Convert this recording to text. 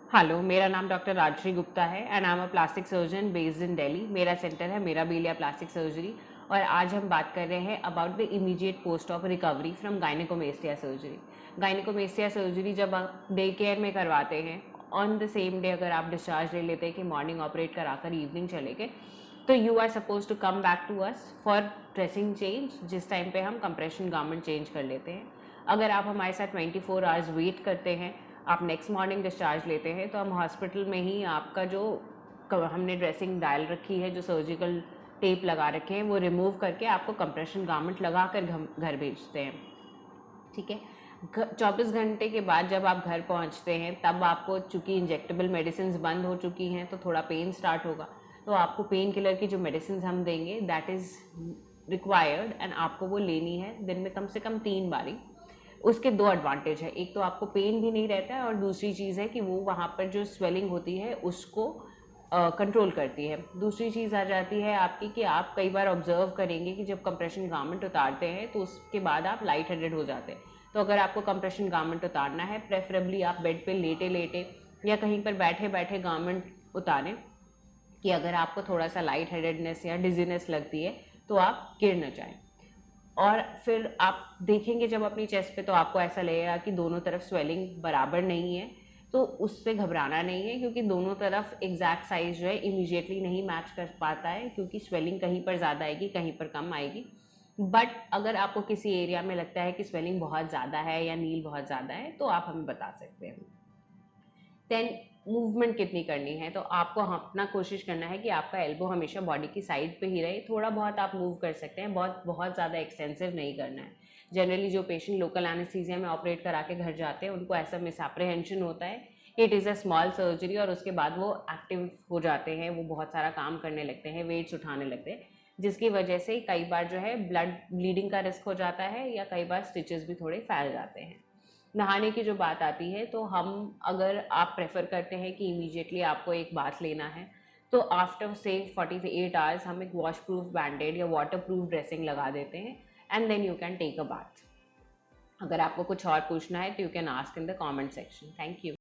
Hello, मेरा नाम doctor Rajshree Gupta है and I am a plastic surgeon based in Delhi. मेरा सेंटर है मेराबेलिया प्लास्टिक सर्जरी और आज हम बात कर रहे हैं about the immediate post of recovery from gynaecomastia surgery. Gynaecomastia surgery जब आप डे केयर में करवाते हैं, ऑन द सेम डे अगर आप डिस्चार्ज ले लेते हैं कि मॉर्निंग ऑपरेट कराकर इवनिंग चले गए, तो you are suppose to come back to us for dressing change, जिस टाइम पे हम कंप्रेशन गारमेंट चेंज कर लेते हैं। अगर आप हमारे साथ 24 आवर्स वेट करते हैं, आप नेक्स्ट मॉर्निंग डिस्चार्ज लेते हैं, तो हम हॉस्पिटल में ही आपका जो हमने ड्रेसिंग डाल रखी है, जो सर्जिकल टेप लगा रखे हैं, वो रिमूव करके आपको कंप्रेशन गारमेंट लगा कर घर भेजते हैं। ठीक है। 24 घंटे के बाद जब आप घर पहुंचते हैं, तब आपको चूँकि इंजेक्टेबल मेडिसिन बंद हो चुकी हैं तो थोड़ा पेन स्टार्ट होगा, तो आपको पेन किलर की जो मेडिसिन हम देंगे दैट इज़ रिक्वायर्ड एंड आपको वो लेनी है दिन में कम से कम 3 बारी। उसके 2 एडवांटेज है, एक तो आपको पेन भी नहीं रहता है और दूसरी चीज़ है कि वो वहाँ पर जो स्वेलिंग होती है उसको कंट्रोल करती है। दूसरी चीज़ आ जाती है आपकी कि आप कई बार ऑब्जर्व करेंगे कि जब कंप्रेशन गारमेंट उतारते हैं तो उसके बाद आप लाइट हेडेड हो जाते हैं। तो अगर आपको कंप्रेशन गारमेंट उतारना है, प्रेफरेबली आप बेड पे लेटे लेटे या कहीं पर बैठे बैठे गारमेंट उतारें, कि अगर आपको थोड़ा सा लाइट हेडेडनेस या डिजीनेस लगती है तो आप गिर न जाएं। और फिर आप देखेंगे जब अपनी चेस्ट पे, तो आपको ऐसा लगेगा कि दोनों तरफ स्वेलिंग बराबर नहीं है, तो उससे घबराना नहीं है, क्योंकि दोनों तरफ एग्जैक्ट साइज जो है इमीडिएटली नहीं मैच कर पाता है, क्योंकि स्वेलिंग कहीं पर ज़्यादा आएगी, कहीं पर कम आएगी। बट अगर आपको किसी एरिया में लगता है कि स्वेलिंग बहुत ज़्यादा है या नील बहुत ज़्यादा है, तो आप हमें बता सकते हैं। देन मूवमेंट कितनी करनी है, तो आपको अपना कोशिश करना है कि आपका एल्बो हमेशा बॉडी की साइड पे ही रहे। थोड़ा बहुत आप मूव कर सकते हैं, बहुत बहुत ज़्यादा एक्सटेंसिव नहीं करना है। जनरली जो पेशेंट लोकल एनेस्थीसिया में ऑपरेट करा के घर जाते हैं, उनको ऐसा मिसअप्रीहेंशन होता है कि it is a small surgery, और उसके बाद वो एक्टिव हो जाते हैं, वो बहुत सारा काम करने लगते हैं, वेट्स उठाने लगते हैं, जिसकी वजह से कई बार जो है ब्लीडिंग का रिस्क हो जाता है, या कई बार स्टिचेस भी थोड़े फैल जाते हैं। नहाने की जो बात आती है, तो हम, अगर आप प्रेफर करते हैं कि इमीडिएटली आपको एक बाथ लेना है, तो आफ्टर से 48 आवर्स हम एक वॉश प्रूफ बैंडेड या वाटर प्रूफ ड्रेसिंग लगा देते हैं and then you can take a bath. अगर आपको कुछ और पूछना है तो you can ask in the comment section. Thank you.